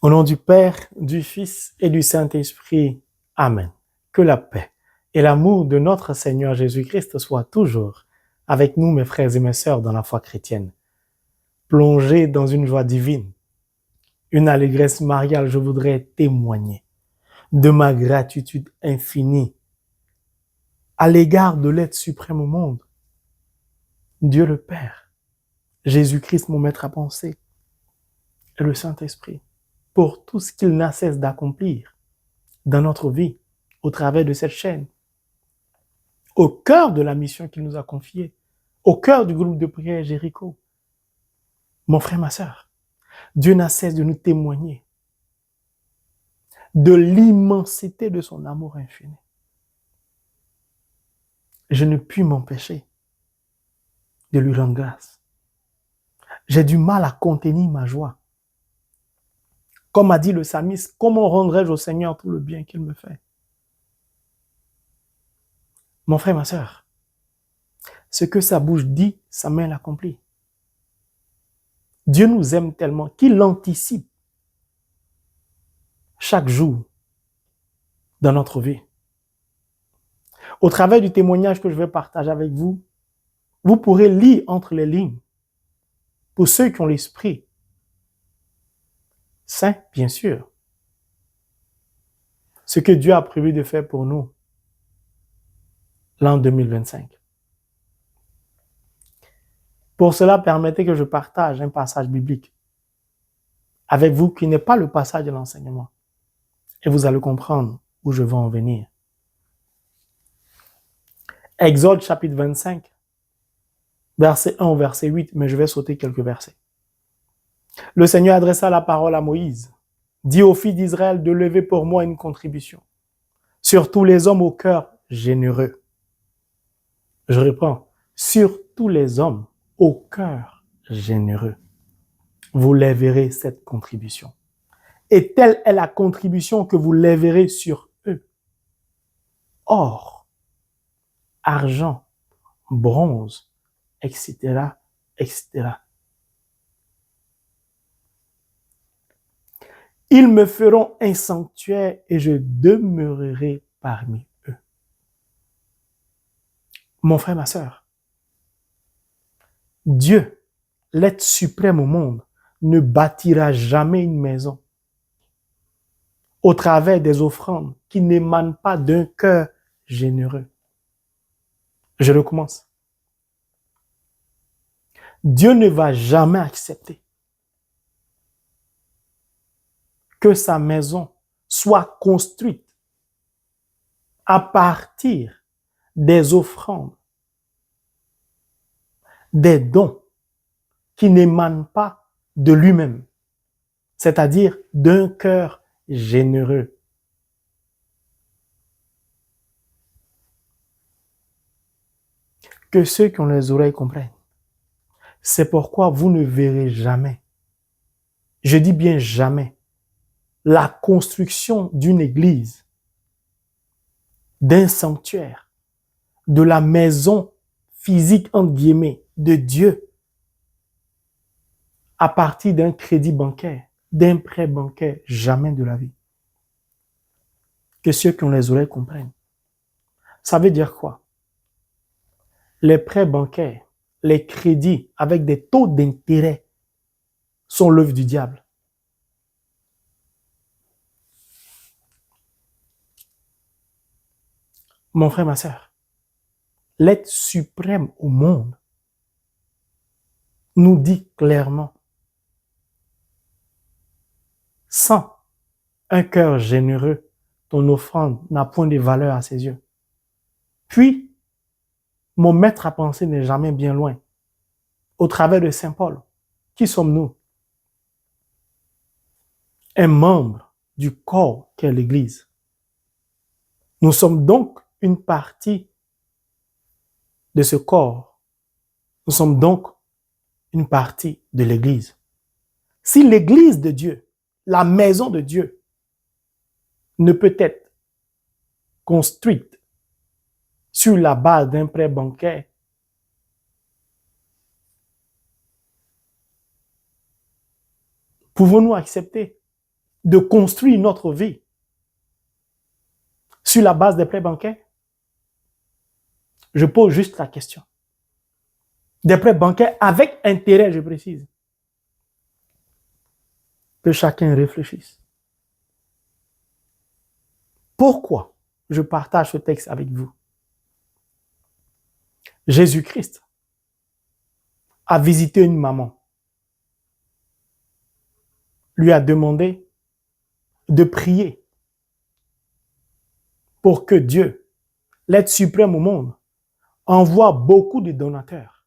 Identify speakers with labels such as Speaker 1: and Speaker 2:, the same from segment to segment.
Speaker 1: Au nom du Père, du Fils et du Saint-Esprit. Amen. Que la paix et l'amour de notre Seigneur Jésus-Christ soient toujours avec nous, mes frères et mes sœurs, dans la foi chrétienne. Plongés dans une joie divine, une allégresse mariale, je voudrais témoigner de ma gratitude infinie à l'égard de l'être suprême au monde, Dieu le Père, Jésus-Christ, mon maître à penser, et le Saint-Esprit, pour tout ce qu'il n'a cesse d'accomplir dans notre vie, au travers de cette chaîne, au cœur de la mission qu'il nous a confiée, au cœur du groupe de prière Jéricho. Mon frère, ma sœur, Dieu n'a cesse de nous témoigner de l'immensité de son amour infini. Je ne puis m'empêcher de lui rendre grâce. J'ai du mal à contenir ma joie. Comme a dit le psalmiste, comment rendrai-je au Seigneur tout le bien qu'il me fait? Mon frère, ma sœur, ce que sa bouche dit, sa main l'accomplit. Dieu nous aime tellement qu'il anticipe chaque jour dans notre vie. Au travers du témoignage que je vais partager avec vous, vous pourrez lire entre les lignes, pour ceux qui ont l'esprit saint, bien sûr, ce que Dieu a prévu de faire pour nous l'an 2025. Pour cela, permettez que je partage un passage biblique avec vous qui n'est pas le passage de l'enseignement. Et vous allez comprendre où je veux en venir. Exode chapitre 25, verset 1 au verset 8, mais je vais sauter quelques versets. Le Seigneur adressa la parole à Moïse. Dis aux filles d'Israël de lever pour moi une contribution, sur tous les hommes au cœur généreux. Je reprends, sur tous les hommes au cœur généreux. Vous lèverez cette contribution. Et telle est la contribution que vous lèverez sur eux. Or, argent, bronze, etc., etc. Ils me feront un sanctuaire et je demeurerai parmi eux. Mon frère, ma sœur, Dieu, l'être suprême au monde, ne bâtira jamais une maison au travers des offrandes qui n'émanent pas d'un cœur généreux. Je recommence. Dieu ne va jamais accepter que sa maison soit construite à partir des offrandes, des dons qui n'émanent pas de lui-même, c'est-à-dire d'un cœur généreux. Que ceux qui ont les oreilles comprennent. C'est pourquoi vous ne verrez jamais, je dis bien jamais, la construction d'une église, d'un sanctuaire, de la maison physique, entre guillemets, de Dieu, à partir d'un crédit bancaire, d'un prêt bancaire, jamais de la vie. Que ceux qui ont les oreilles comprennent. Ça veut dire quoi? Les prêts bancaires, les crédits avec des taux d'intérêt sont l'œuvre du diable. Mon frère, ma sœur, l'être suprême au monde nous dit clairement, sans un cœur généreux, ton offrande n'a point de valeur à ses yeux. Puis, mon maître à penser n'est jamais bien loin. Au travers de Saint Paul, qui sommes-nous? Un membre du corps qu'est l'Église. Nous sommes donc une partie de ce corps. Nous sommes donc une partie de l'Église. Si l'Église de Dieu, la maison de Dieu, ne peut être construite sur la base d'un prêt bancaire, pouvons-nous accepter de construire notre vie sur la base des prêts bancaires? Je pose juste la question. Des prêts bancaires avec intérêt, je précise. Que chacun réfléchisse. Pourquoi je partage ce texte avec vous? Jésus-Christ a visité une maman, lui a demandé de prier pour que Dieu, l'être suprême au monde, envoie beaucoup de donateurs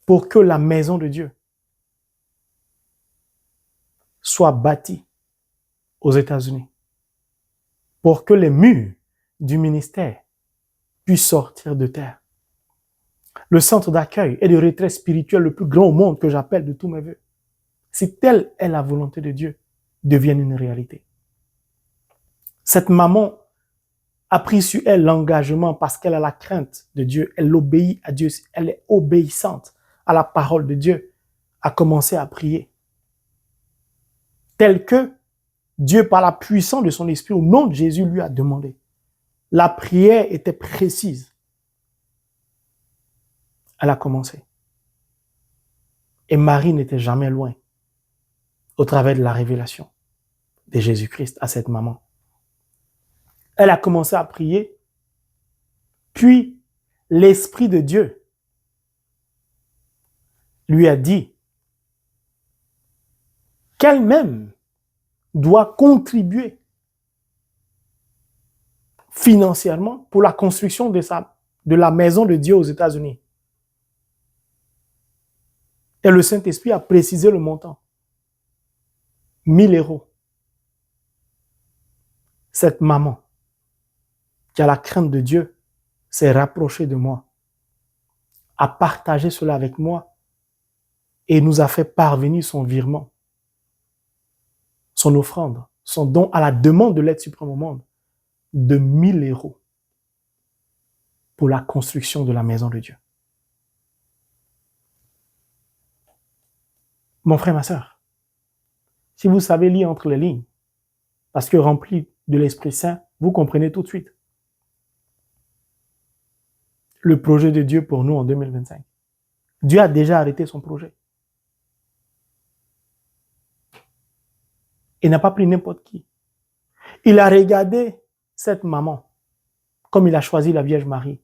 Speaker 1: pour que la maison de Dieu soit bâtie aux États-Unis, pour que les murs du ministère puissent sortir de terre. Le centre d'accueil et de retraite spirituel le plus grand au monde que j'appelle de tous mes voeux, si telle est la volonté de Dieu, devienne une réalité. Cette maman a pris sur elle l'engagement parce qu'elle a la crainte de Dieu, elle obéit à Dieu, elle est obéissante à la parole de Dieu, a commencé à prier. Tel que Dieu, par la puissance de son esprit, au nom de Jésus, lui a demandé. La prière était précise. Elle a commencé. Et Marie n'était jamais loin au travers de la révélation de Jésus-Christ à cette maman. Elle a commencé à prier, puis l'Esprit de Dieu lui a dit qu'elle-même doit contribuer financièrement pour la construction de la maison de Dieu aux États-Unis. Et le Saint-Esprit a précisé le montant. 1 000 €. Cette maman qui a la crainte de Dieu s'est rapprochée de moi, a partagé cela avec moi et nous a fait parvenir son virement, son offrande, son don à la demande de l'aide suprême au monde de 1 000 € pour la construction de la maison de Dieu. Mon frère, ma sœur, si vous savez lire entre les lignes, parce que rempli de l'Esprit Saint, vous comprenez tout de suite le projet de Dieu pour nous en 2025. Dieu a déjà arrêté son projet. Il n'a pas pris n'importe qui. Il a regardé cette maman comme il a choisi la Vierge Marie.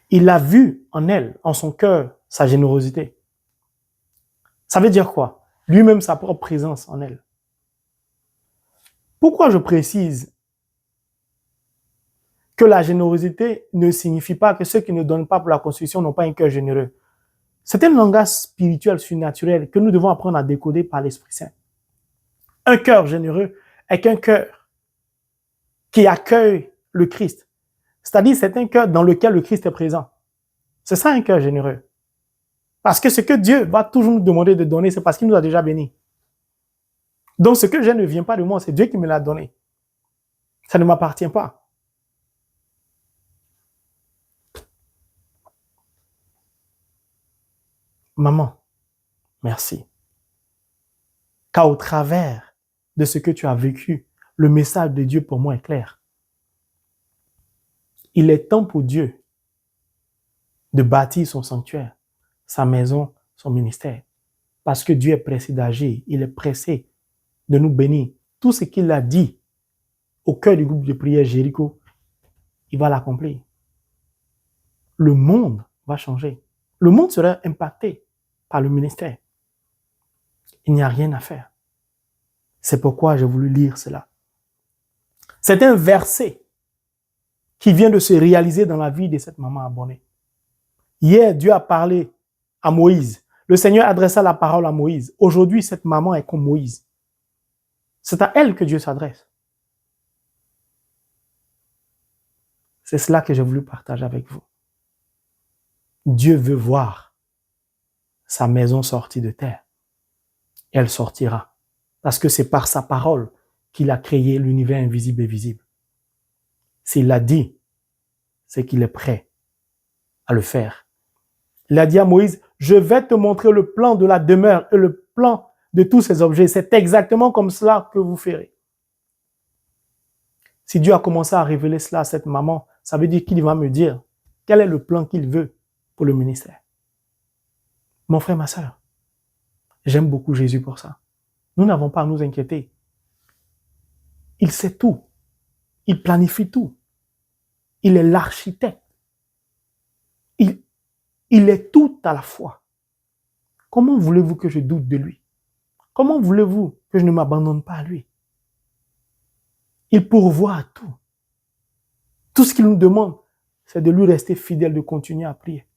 Speaker 1: Il a vu en elle, en son cœur, sa générosité. Ça veut dire quoi? Lui-même sa propre présence en elle. Pourquoi je précise que la générosité ne signifie pas que ceux qui ne donnent pas pour la construction n'ont pas un cœur généreux? C'est un langage spirituel surnaturel que nous devons apprendre à décoder par l'Esprit Saint. Un cœur généreux est un cœur qui accueille le Christ. C'est-à-dire, c'est un cœur dans lequel le Christ est présent. C'est ça un cœur généreux. Parce que ce que Dieu va toujours nous demander de donner, c'est parce qu'il nous a déjà bénis. Donc, ce que j'ai ne vient pas de moi, c'est Dieu qui me l'a donné. Ça ne m'appartient pas. Maman, merci. Car au travers de ce que tu as vécu, le message de Dieu pour moi est clair. Il est temps pour Dieu de bâtir son sanctuaire, sa maison, son ministère. Parce que Dieu est pressé d'agir. Il est pressé de nous bénir. Tout ce qu'il a dit au cœur du groupe de prière Jéricho, il va l'accomplir. Le monde va changer. Le monde sera impacté par le ministère. Il n'y a rien à faire. C'est pourquoi j'ai voulu lire cela. C'est un verset qui vient de se réaliser dans la vie de cette maman abonnée. Hier, Dieu a parlé à Moïse. Le Seigneur adressa la parole à Moïse. Aujourd'hui, cette maman est comme Moïse. C'est à elle que Dieu s'adresse. C'est cela que j'ai voulu partager avec vous. Dieu veut voir sa maison sortie de terre. Elle sortira. Parce que c'est par sa parole qu'il a créé l'univers invisible et visible. S'il l'a dit, c'est qu'il est prêt à le faire. Il a dit à Moïse, je vais te montrer le plan de la demeure et le plan de tous ces objets. C'est exactement comme cela que vous ferez. Si Dieu a commencé à révéler cela à cette maman, ça veut dire qu'il va me dire quel est le plan qu'il veut pour le ministère. Mon frère, ma sœur, j'aime beaucoup Jésus pour ça. Nous n'avons pas à nous inquiéter. Il sait tout. Il planifie tout. Il est l'architecte. Il est tout à la fois. Comment voulez-vous que je doute de lui? Comment voulez-vous que je ne m'abandonne pas à lui? Il pourvoit à tout. Tout ce qu'il nous demande, c'est de lui rester fidèle, de continuer à prier.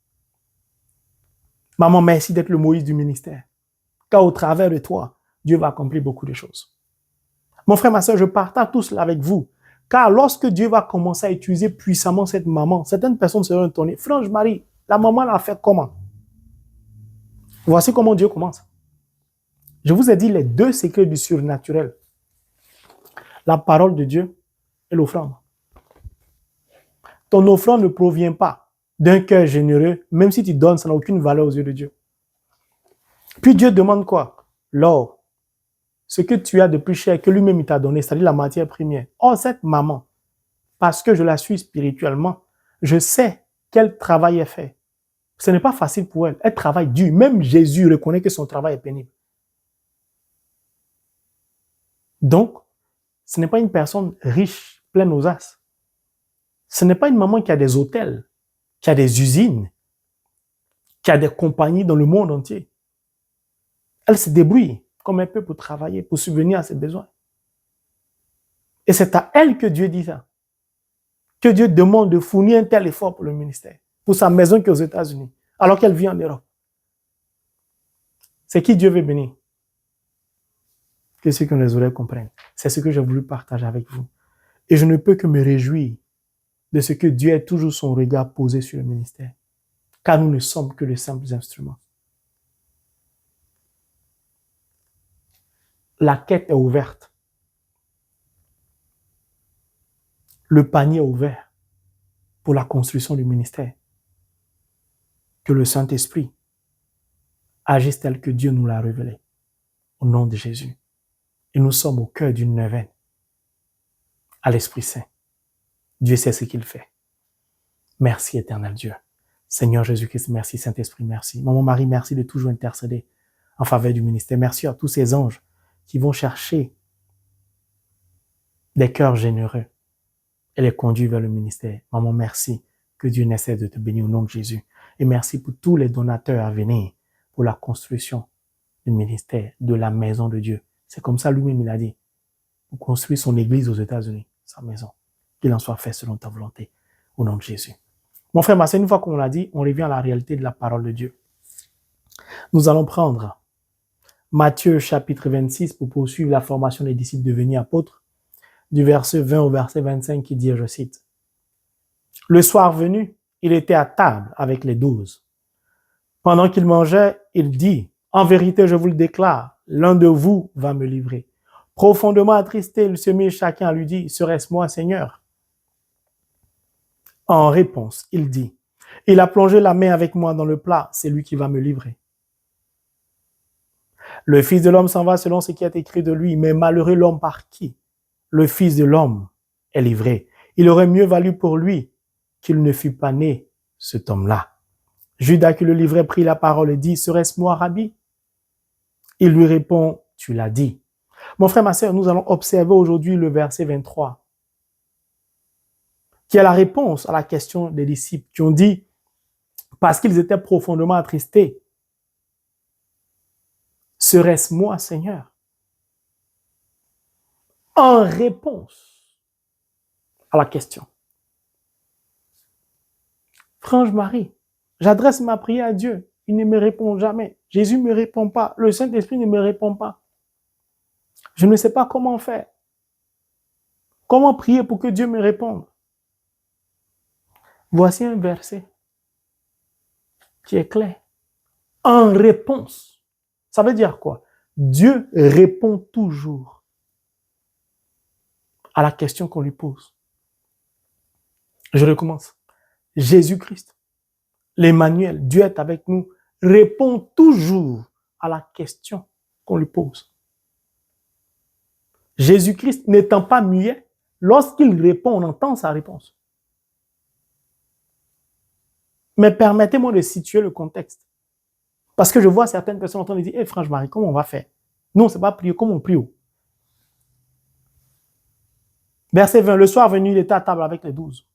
Speaker 1: Maman, merci d'être le Moïse du ministère. Car au travers de toi, Dieu va accomplir beaucoup de choses. Mon frère, ma soeur, je partage tout cela avec vous. Car lorsque Dieu va commencer à utiliser puissamment cette maman, certaines personnes seront étonnées. Franche Marie, la maman l'a fait comment? Voici comment Dieu commence. Je vous ai dit les deux secrets du surnaturel. La parole de Dieu et l'offrande. Ton offrande ne provient pas d'un cœur généreux, même si tu donnes, ça n'a aucune valeur aux yeux de Dieu. Puis Dieu demande quoi? L'or, ce que tu as de plus cher que lui-même il t'a donné, c'est-à-dire la matière première. Or, cette maman, parce que je la suis spirituellement, je sais quel travail est fait. Ce n'est pas facile pour elle. Elle travaille dur. Même Jésus reconnaît que son travail est pénible. Donc, ce n'est pas une personne riche, pleine aux as. Ce n'est pas une maman qui a des hôtels, qui a des usines, qui a des compagnies dans le monde entier. Elle se débrouille comme elle peut pour travailler, pour subvenir à ses besoins. Et c'est à elle que Dieu dit ça. Que Dieu demande de fournir un tel effort pour le ministère, pour sa maison qui est aux États-Unis, alors qu'elle vit en Europe. C'est qui Dieu veut bénir? Que ceux qui ont les oreilles comprennent. C'est ce que j'ai voulu partager avec vous. Et je ne peux que me réjouir de ce que Dieu ait toujours son regard posé sur le ministère. Car nous ne sommes que de simples instruments. La quête est ouverte. Le panier est ouvert pour la construction du ministère. Que le Saint-Esprit agisse tel que Dieu nous l'a révélé. Au nom de Jésus. Et nous sommes au cœur d'une neuvaine. À l'Esprit Saint. Dieu sait ce qu'il fait. Merci, éternel Dieu. Seigneur Jésus-Christ, merci. Saint-Esprit, merci. Maman Marie, merci de toujours intercéder en faveur du ministère. Merci à tous ces anges qui vont chercher des cœurs généreux et les conduire vers le ministère. Maman, merci. Que Dieu n'essaie de te bénir au nom de Jésus. Et merci pour tous les donateurs à venir pour la construction du ministère, de la maison de Dieu. C'est comme ça lui-même il a dit. Pour construire son église aux États-Unis, sa maison. Qu'il en soit fait selon ta volonté. Au nom de Jésus. Mon frère, ma sœur, une fois qu'on l'a dit, on revient à la réalité de la parole de Dieu. Nous allons prendre Matthieu chapitre 26 pour poursuivre la formation des disciples devenus apôtres, du verset 20 au verset 25 qui dit, je cite, « Le soir venu, il était à table avec les 12. Pendant qu'il mangeait, il dit, « En vérité, je vous le déclare, l'un de vous va me livrer. » Profondément attristé, ils se mirent chacun à lui dire, « Serait-ce moi, Seigneur ?» En réponse, il dit, « Il a plongé la main avec moi dans le plat, c'est lui qui va me livrer. » Le Fils de l'homme s'en va selon ce qui est écrit de lui, mais malheureux l'homme par qui le Fils de l'homme est livré. Il aurait mieux valu pour lui qu'il ne fût pas né, cet homme-là. Judas qui le livrait prit la parole et dit, « Serait-ce moi, Rabbi ?» Il lui répond, « Tu l'as dit. » Mon frère, ma sœur, nous allons observer aujourd'hui le verset 23, qui est la réponse à la question des disciples qui ont dit, parce qu'ils étaient profondément attristés, « Serait-ce moi, Seigneur ?» En réponse à la question. Franche Marie, j'adresse ma prière à Dieu. Il ne me répond jamais. Jésus ne me répond pas. Le Saint-Esprit ne me répond pas. Je ne sais pas comment faire. Comment prier pour que Dieu me réponde? Voici un verset qui est clair. En réponse. Ça veut dire quoi? Dieu répond toujours à la question qu'on lui pose. Je recommence. Jésus-Christ, l'Emmanuel, Dieu est avec nous, répond toujours à la question qu'on lui pose. Jésus-Christ n'étant pas muet, lorsqu'il répond, on entend sa réponse. Mais permettez-moi de situer le contexte. Parce que je vois certaines personnes en train de dire, Frère Marie, comment on va faire? Non, c'est pas prier, comment on prie? Verset 20, le soir venu, il était à table avec les 12.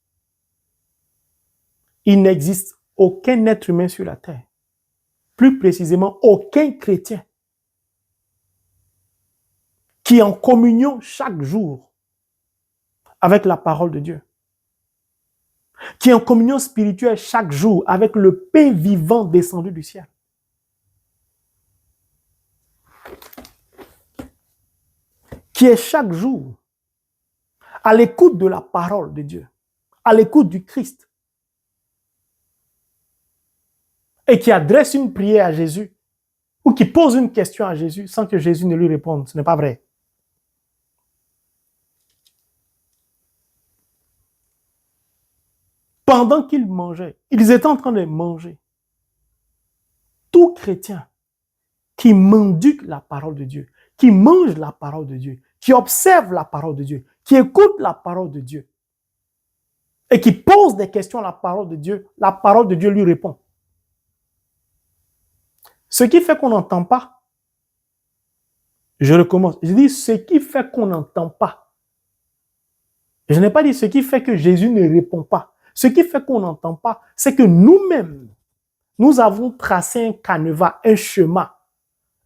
Speaker 1: Il n'existe aucun être humain sur la terre, plus précisément aucun chrétien, qui est en communion chaque jour avec la parole de Dieu, qui est en communion spirituelle chaque jour avec le pain vivant descendu du ciel. Qui est chaque jour à l'écoute de la parole de Dieu, à l'écoute du Christ, et qui adresse une prière à Jésus, ou qui pose une question à Jésus sans que Jésus ne lui réponde. Ce n'est pas vrai. Pendant qu'ils mangeaient, ils étaient en train de manger. Tout chrétien qui mendigue la parole de Dieu, qui mange la parole de Dieu, qui observe la parole de Dieu, qui écoute la parole de Dieu, et qui pose des questions à la parole de Dieu lui répond. Ce qui fait qu'on n'entend pas, je recommence, je dis ce qui fait qu'on n'entend pas. Je n'ai pas dit ce qui fait que Jésus ne répond pas. Ce qui fait qu'on n'entend pas, c'est que nous-mêmes, nous avons tracé un canevas, un chemin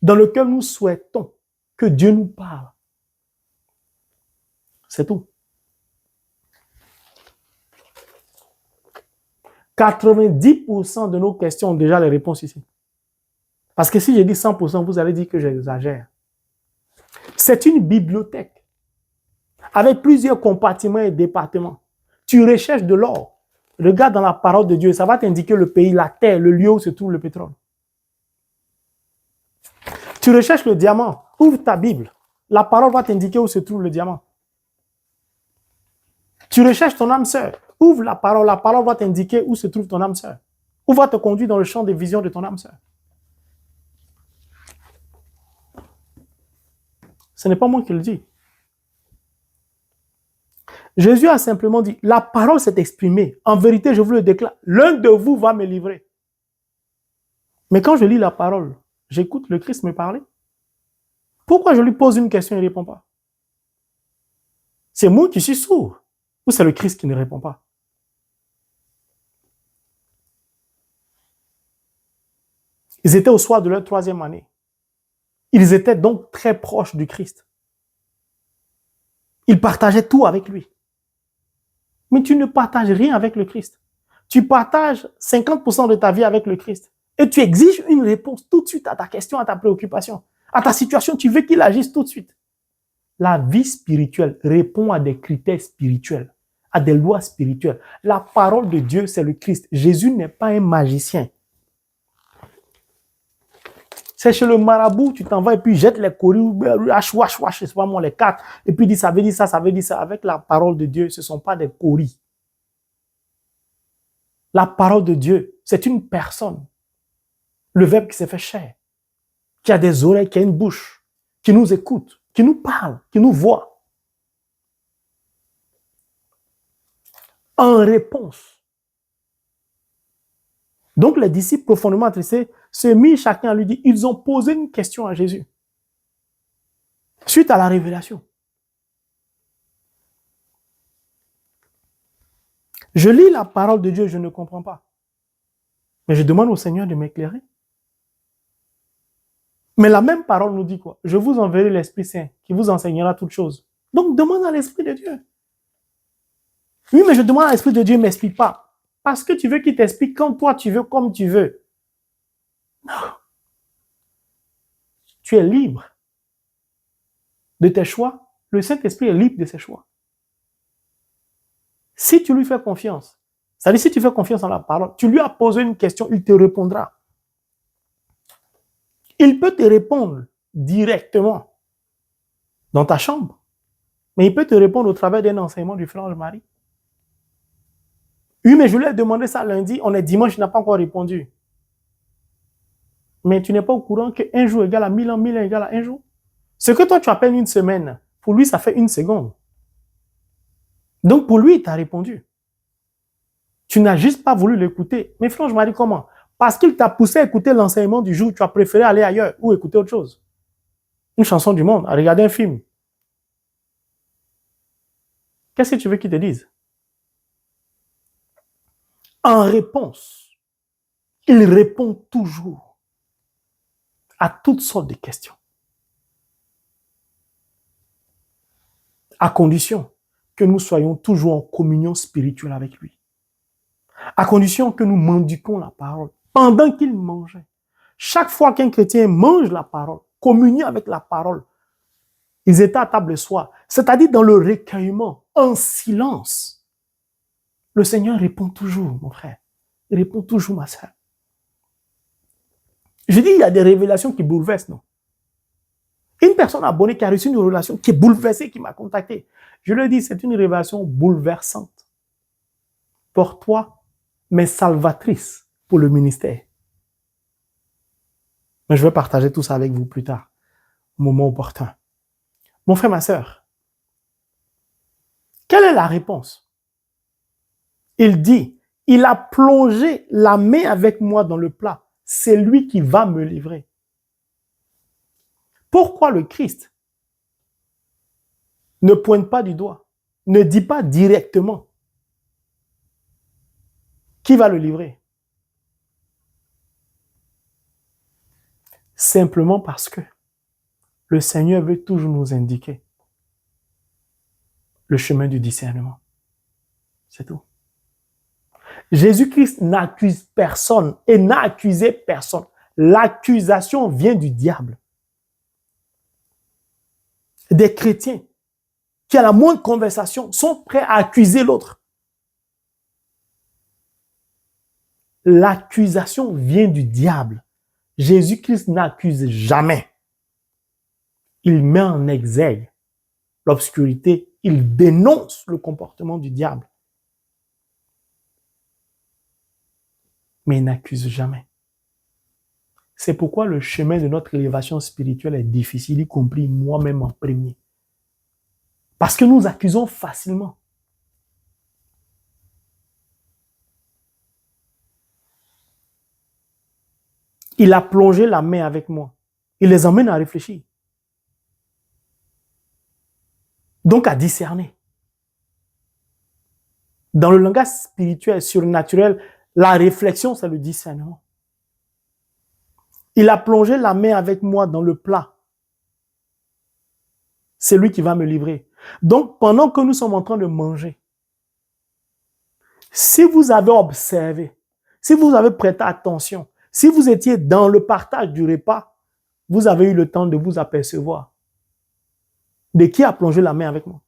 Speaker 1: dans lequel nous souhaitons que Dieu nous parle. C'est tout. 90% de nos questions ont déjà les réponses ici. Parce que si je dis 100%, vous allez dire que j'exagère. C'est une bibliothèque avec plusieurs compartiments et départements. Tu recherches de l'or. Regarde dans la parole de Dieu, ça va t'indiquer le pays, la terre, le lieu où se trouve le pétrole. Tu recherches le diamant, ouvre ta Bible. La parole va t'indiquer où se trouve le diamant. Tu recherches ton âme sœur, ouvre la parole va t'indiquer où se trouve ton âme sœur. Où va te conduire dans le champ des visions de ton âme sœur. Ce n'est pas moi qui le dis. Jésus a simplement dit, la parole s'est exprimée. En vérité, je vous le déclare, l'un de vous va me livrer. Mais quand je lis la parole, j'écoute le Christ me parler. Pourquoi je lui pose une question et il ne répond pas? C'est moi qui suis sourd ou c'est le Christ qui ne répond pas? Ils étaient au soir de leur 3e année. Ils étaient donc très proches du Christ. Ils partageaient tout avec lui. Mais tu ne partages rien avec le Christ. Tu partages 50% de ta vie avec le Christ. Et tu exiges une réponse tout de suite à ta question, à ta préoccupation, à ta situation. Tu veux qu'il agisse tout de suite. La vie spirituelle répond à des critères spirituels, à des lois spirituelles. La parole de Dieu, c'est le Christ. Jésus n'est pas un magicien. C'est chez le marabout, tu t'en vas et puis jette les coris, je sais pas moi, les 4, et puis dit ça veut dire ça, ça veut dire ça. Avec la parole de Dieu, ce ne sont pas des coris. La parole de Dieu, c'est une personne. Le Verbe qui s'est fait chair, qui a des oreilles, qui a une bouche, qui nous écoute, qui nous parle, qui nous voit. En réponse. Donc les disciples profondément attristés se mirent chacun à lui dire, ils ont posé une question à Jésus. Suite à la révélation. Je lis la parole de Dieu, je ne comprends pas. Mais je demande au Seigneur de m'éclairer. Mais la même parole nous dit quoi? Je vous enverrai l'Esprit Saint qui vous enseignera toutes choses. Donc demande à l'Esprit de Dieu. Oui, mais je demande à l'Esprit de Dieu, ne m'explique pas. Parce que tu veux qu'il t'explique quand toi tu veux, comme tu veux. Non. Tu es libre de tes choix. Le Saint-Esprit est libre de ses choix. Si tu lui fais confiance, c'est-à-dire si tu fais confiance en la parole, tu lui as posé une question, il te répondra. Il peut te répondre directement dans ta chambre, mais il peut te répondre au travers d'un enseignement du frère Marie. Oui, mais je lui ai demandé ça lundi, on est dimanche, il n'a pas encore répondu. Mais tu n'es pas au courant qu'un jour égale à 1000 ans, 1000 ans égale à un jour. Ce que toi tu appelles une semaine, pour lui ça fait une seconde. Donc pour lui, il t'a répondu. Tu n'as juste pas voulu l'écouter. Mais franchement, dit comment? Parce qu'il t'a poussé à écouter l'enseignement du jour, tu as préféré aller ailleurs ou écouter autre chose. Une chanson du monde, à regarder un film. Qu'est-ce que tu veux qu'il te dise? En réponse, il répond toujours à toutes sortes de questions. À condition que nous soyons toujours en communion spirituelle avec lui. À condition que nous mendiquons la parole pendant qu'il mangeait. Chaque fois qu'un chrétien mange la parole, communie avec la parole, ils étaient à table le soir, c'est-à-dire dans le recueillement, en silence. Le Seigneur répond toujours, mon frère. Il répond toujours, ma sœur. Je dis, il y a des révélations qui bouleversent, non? Une personne abonnée qui a reçu une révélation qui est bouleversée, qui m'a contacté. Je lui ai dit, c'est une révélation bouleversante. Pour toi, mais salvatrice pour le ministère. Mais je vais partager tout ça avec vous plus tard, au moment opportun. Mon frère, ma sœur, quelle est la réponse? Il dit, il a plongé la main avec moi dans le plat. C'est lui qui va me livrer. Pourquoi le Christ ne pointe pas du doigt, ne dit pas directement qui va le livrer? Simplement parce que le Seigneur veut toujours nous indiquer le chemin du discernement. C'est tout. Jésus-Christ n'accuse personne et n'a accusé personne. L'accusation vient du diable. Des chrétiens qui, à la moindre conversation, sont prêts à accuser l'autre. L'accusation vient du diable. Jésus-Christ n'accuse jamais. Il met en exergue l'obscurité. Il dénonce le comportement du diable. Mais il n'accuse jamais. C'est pourquoi le chemin de notre élévation spirituelle est difficile, y compris moi-même en premier. Parce que nous accusons facilement. Il a plongé la main avec moi. Il les emmène à réfléchir. Donc à discerner. Dans le langage spirituel, surnaturel, la réflexion, c'est le discernement. Il a plongé la main avec moi dans le plat. C'est lui qui va me livrer. Donc, pendant que nous sommes en train de manger, si vous avez observé, si vous avez prêté attention, si vous étiez dans le partage du repas, vous avez eu le temps de vous apercevoir de qui a plongé la main avec moi.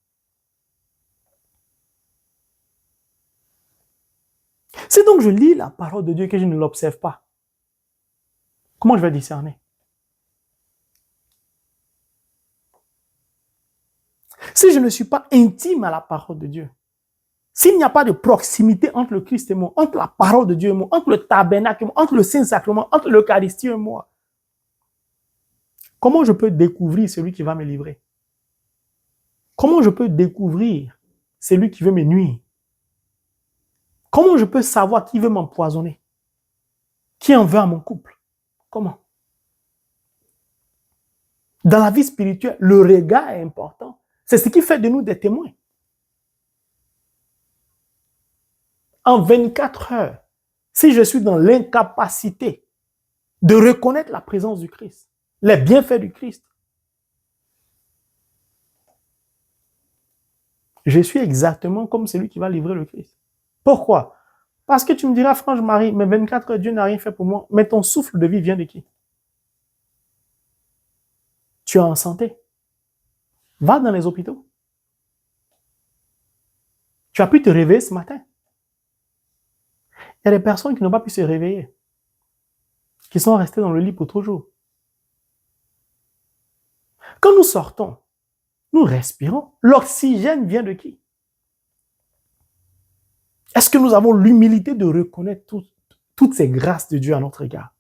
Speaker 1: Si donc je lis la parole de Dieu et que je ne l'observe pas, comment je vais discerner? Si je ne suis pas intime à la parole de Dieu, s'il n'y a pas de proximité entre le Christ et moi, entre la parole de Dieu et moi, entre le tabernacle et moi, entre le Saint-Sacrement, entre l'Eucharistie et moi, comment je peux découvrir celui qui va me livrer? Comment je peux découvrir celui qui veut me nuire? Comment je peux savoir qui veut m'empoisonner? Qui en veut à mon couple? Comment? Dans la vie spirituelle, le regard est important. C'est ce qui fait de nous des témoins. En 24 heures, si je suis dans l'incapacité de reconnaître la présence du Christ, les bienfaits du Christ, je suis exactement comme celui qui va livrer le Christ. Pourquoi? Parce que tu me diras, franchement, Marie, mais 24 heures, Dieu n'a rien fait pour moi. Mais ton souffle de vie vient de qui? Tu es en santé. Va dans les hôpitaux. Tu as pu te réveiller ce matin. Il y a des personnes qui n'ont pas pu se réveiller, qui sont restées dans le lit pour toujours. Quand nous sortons, nous respirons. L'oxygène vient de qui? Est-ce que nous avons l'humilité de reconnaître toutes ces grâces de Dieu à notre égard?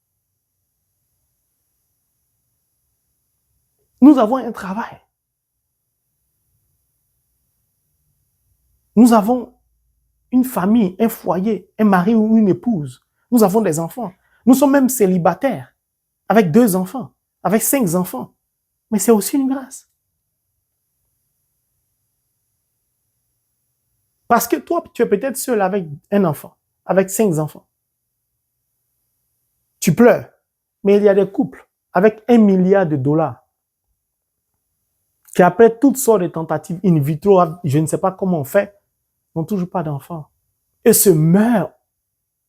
Speaker 1: Nous avons un travail. Nous avons une famille, un foyer, un mari ou une épouse. Nous avons des enfants. Nous sommes même célibataires, avec 2 enfants, avec 5 enfants. Mais c'est aussi une grâce. Parce que toi, tu es peut-être seul avec un enfant, avec 5 enfants. Tu pleures. Mais il y a des couples avec $1 milliard qui, après toutes sortes de tentatives in vitro, je ne sais pas comment on fait, n'ont toujours pas d'enfants. Et se meurent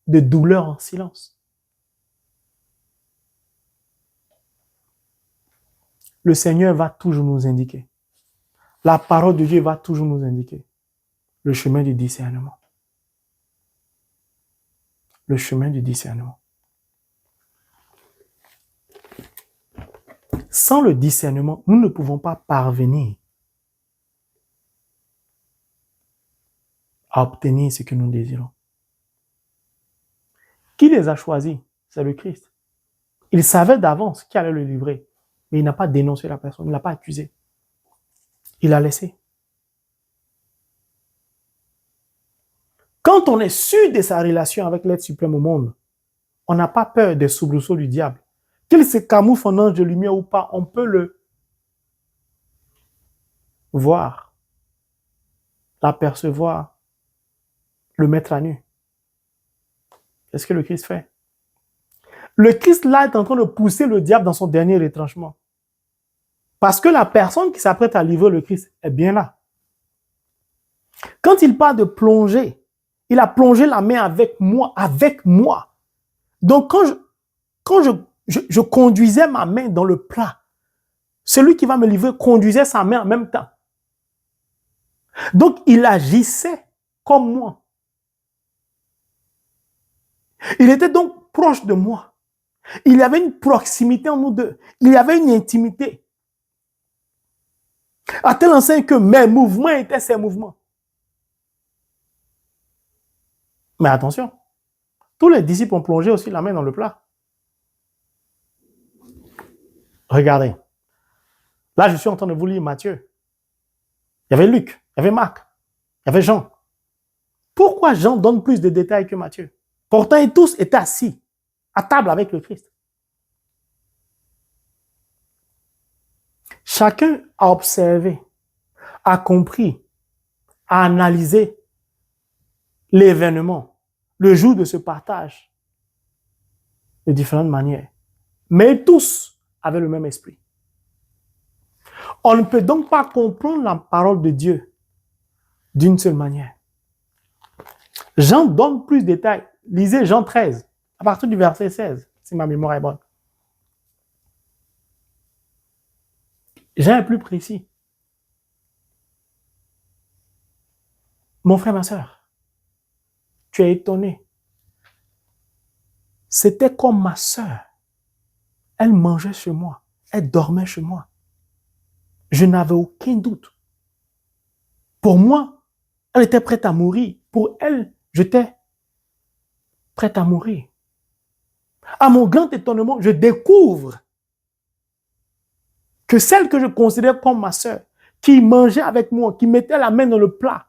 Speaker 1: de douleur en silence. Le Seigneur va toujours nous indiquer. La parole de Dieu va toujours nous indiquer le chemin du discernement. Le chemin du discernement. Sans le discernement, nous ne pouvons pas parvenir à obtenir ce que nous désirons. Qui les a choisis? C'est le Christ. Il savait d'avance qui allait le livrer, mais il n'a pas dénoncé la personne, il ne l'a pas accusé. Il l'a laissé. Quand on est sûr de sa relation avec l'être suprême au monde, on n'a pas peur des soubresauts du diable. Qu'il se camoufle en ange de lumière ou pas, on peut le voir, l'apercevoir, le mettre à nu. C'est ce que le Christ fait. Le Christ là est en train de pousser le diable dans son dernier retranchement. Parce que la personne qui s'apprête à livrer le Christ est bien là. Quand il parle de plonger, il a plongé la main avec moi, Donc quand je conduisais ma main dans le plat, celui qui va me livrer conduisait sa main en même temps. Donc il agissait comme moi. Il était donc proche de moi. Il y avait une proximité entre nous deux. Il y avait une intimité. À tel enseigne que mes mouvements étaient ses mouvements. Mais attention, tous les disciples ont plongé aussi la main dans le plat. Regardez. Là, je suis en train de vous lire Matthieu. Il y avait Luc, il y avait Marc, il y avait Jean. Pourquoi Jean donne plus de détails que Matthieu? Pourtant, ils tous étaient assis à table avec le Christ. Chacun a observé, a compris, a analysé l'événement, le jour de ce partage, de différentes manières. Mais tous avaient le même esprit. On ne peut donc pas comprendre la parole de Dieu d'une seule manière. Jean donne plus de détails. Lisez Jean 13, à partir du verset 16, si ma mémoire est bonne. Jean est plus précis. Mon frère, ma soeur, tu es étonné. C'était comme ma soeur. Elle mangeait chez moi. Elle dormait chez moi. Je n'avais aucun doute. Pour moi, elle était prête à mourir. Pour elle, j'étais prête à mourir. À mon grand étonnement, je découvre que celle que je considère comme ma soeur, qui mangeait avec moi, qui mettait la main dans le plat,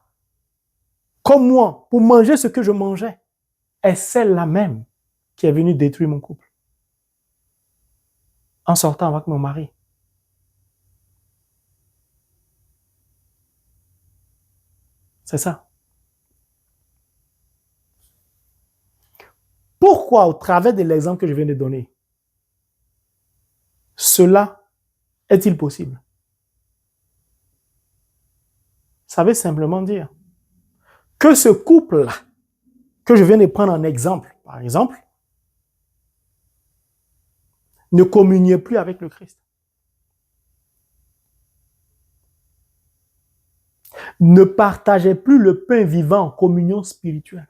Speaker 1: comme moi, pour manger ce que je mangeais, est celle-là même qui est venue détruire mon couple. En sortant avec mon mari. C'est ça. Pourquoi, au travers de l'exemple que je viens de donner, cela est-il possible? Ça veut simplement dire que ce couple-là, que je viens de prendre en exemple, par exemple, ne communiait plus avec le Christ. Ne partageait plus le pain vivant en communion spirituelle.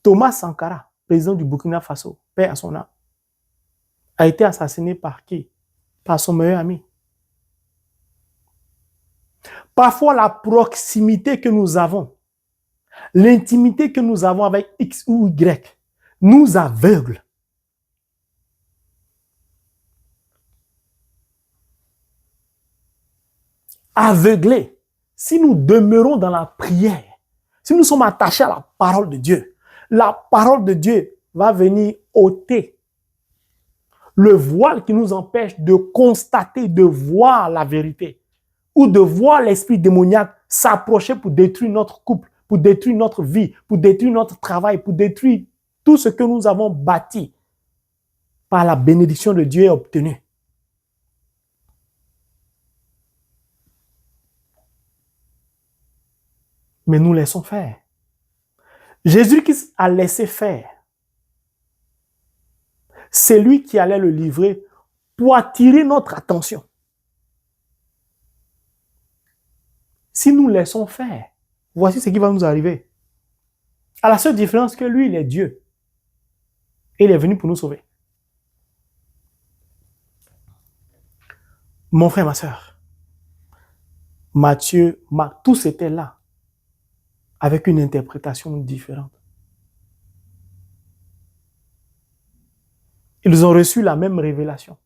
Speaker 1: Thomas Sankara, président du Burkina Faso, paix à son âme, a été assassiné par qui? Par son meilleur ami. Parfois, la proximité que nous avons, l'intimité que nous avons avec X ou Y, nous aveugle aveuglés, si nous demeurons dans la prière, si nous sommes attachés à la parole de Dieu va venir ôter le voile qui nous empêche de constater, de voir la vérité ou de voir l'esprit démoniaque s'approcher pour détruire notre couple, pour détruire notre vie, pour détruire notre travail, pour détruire tout ce que nous avons bâti par la bénédiction de Dieu et obtenu. Mais nous laissons faire. Jésus-Christ a laissé faire. C'est lui qui allait le livrer pour attirer notre attention. Si nous laissons faire, voici ce qui va nous arriver. À la seule différence que lui, il est Dieu. Et il est venu pour nous sauver. Mon frère, ma soeur, Matthieu, Marc, tous étaient là, avec une interprétation différente. Ils ont reçu la même révélation.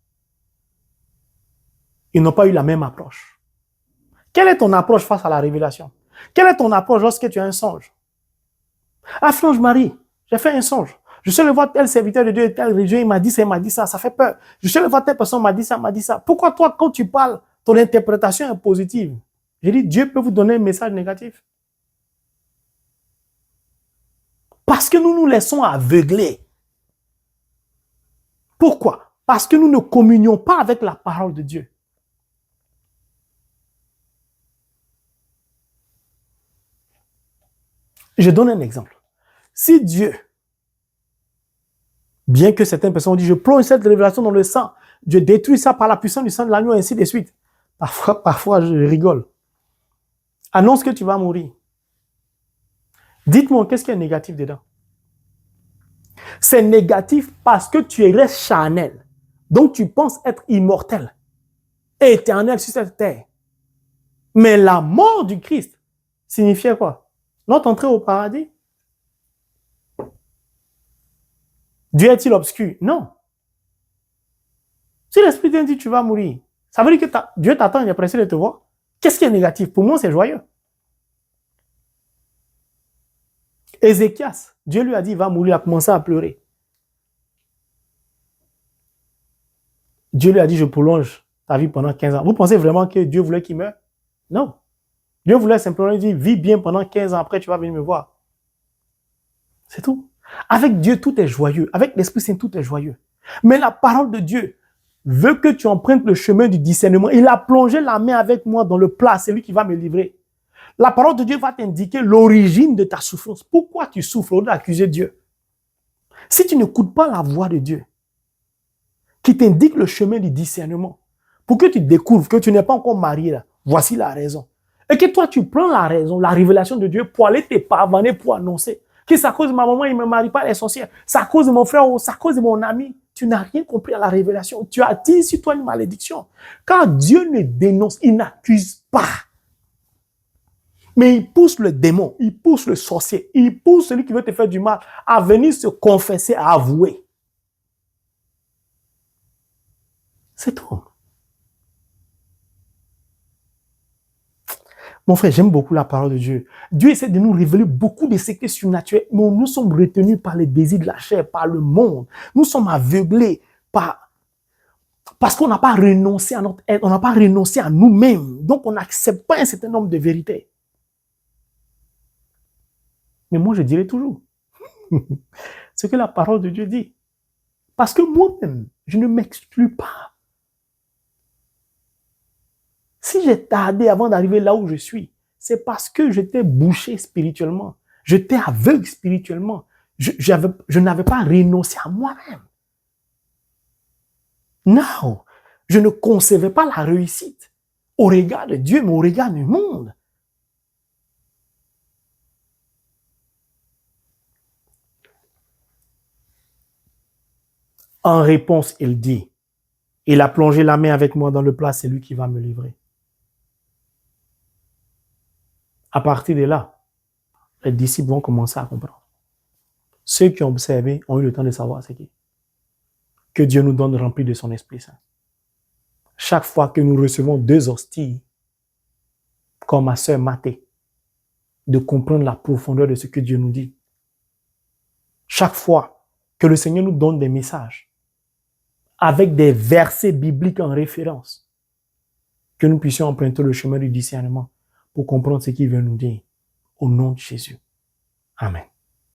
Speaker 1: Ils n'ont pas eu la même approche. Quelle est ton approche face à la révélation? Quelle est ton approche lorsque tu as un songe? Ah, Franche Marie, j'ai fait un songe. Je suis allé voir tel serviteur de Dieu et tel religieux, il m'a dit ça, ça fait peur. Je suis allé voir telle personne, m'a dit ça. Pourquoi toi, quand tu parles, ton interprétation est positive? J'ai dit, Dieu peut vous donner un message négatif. Parce que nous nous laissons aveugler. Pourquoi? Parce que nous ne communions pas avec la parole de Dieu. Je donne un exemple. Si Dieu, bien que certaines personnes disent, je plonge cette révélation dans le sang, je détruis ça par la puissance du sang de l'agneau, ainsi de suite. Parfois, je rigole. Annonce que tu vas mourir. Dites-moi, qu'est-ce qui est négatif dedans? C'est négatif parce que tu restes charnel. Donc, tu penses être immortel et éternel sur cette terre. Mais la mort du Christ signifiait quoi? Notre entrée au paradis? Dieu est-il obscur? Non. Si l'Esprit te dit tu vas mourir, ça veut dire que Dieu t'attend, il est pressé de te voir. Qu'est-ce qui est négatif? Pour moi, c'est joyeux. Ézéchias, Dieu lui a dit, il va mourir, il a commencé à pleurer. Dieu lui a dit, je prolonge ta vie pendant 15 ans. Vous pensez vraiment que Dieu voulait qu'il meure? Non. Dieu voulait simplement lui dire, vis bien pendant 15 ans, après tu vas venir me voir. C'est tout. Avec Dieu, tout est joyeux. Avec l'Esprit Saint, tout est joyeux. Mais la parole de Dieu veut que tu empruntes le chemin du discernement. Il a plongé la main avec moi dans le plat, c'est lui qui va me livrer. La parole de Dieu va t'indiquer l'origine de ta souffrance. Pourquoi tu souffres au lieu d'accuser Dieu? Si tu n'écoutes pas la voix de Dieu, qui t'indique le chemin du discernement, pour que tu découvres que tu n'es pas encore marié, là, voici la raison. Et que toi, tu prends la raison, la révélation de Dieu pour aller te pavaner, pour annoncer que c'est à cause de ma maman, il ne me marie pas, elle est sorcière. C'est à cause de mon frère, c'est à cause de mon ami. Tu n'as rien compris à la révélation. Tu attires sur toi une malédiction. Quand Dieu ne dénonce, il n'accuse pas. Mais il pousse le démon, il pousse le sorcier, il pousse celui qui veut te faire du mal à venir se confesser, à avouer. C'est tout. Mon frère, j'aime beaucoup la parole de Dieu. Dieu essaie de nous révéler beaucoup de secrets surnaturels, mais nous sommes retenus par les désirs de la chair, par le monde. Nous sommes aveuglés parce qu'on n'a pas renoncé à notre être, on n'a pas renoncé à nous-mêmes. Donc, on n'accepte pas un certain nombre de vérités. Mais moi, je dirais toujours ce que la parole de Dieu dit. Parce que moi-même, je ne m'exclus pas. Si j'ai tardé avant d'arriver là où je suis, c'est parce que j'étais bouché spirituellement. J'étais aveugle spirituellement. Je n'avais pas renoncé à moi-même. Non, je ne concevais pas la réussite au regard de Dieu, mais au regard du monde. En réponse, il dit, il a plongé la main avec moi dans le plat, c'est lui qui va me livrer. À partir de là, les disciples vont commencer à comprendre. Ceux qui ont observé ont eu le temps de savoir ce qui. Que Dieu nous donne rempli de son Esprit Saint. Chaque fois que nous recevons 2 hosties, comme ma sœur Mathé, de comprendre la profondeur de ce que Dieu nous dit. Chaque fois que le Seigneur nous donne des messages avec des versets bibliques en référence, que nous puissions emprunter le chemin du discernement pour comprendre ce qu'il veut nous dire. Au nom de Jésus. Amen.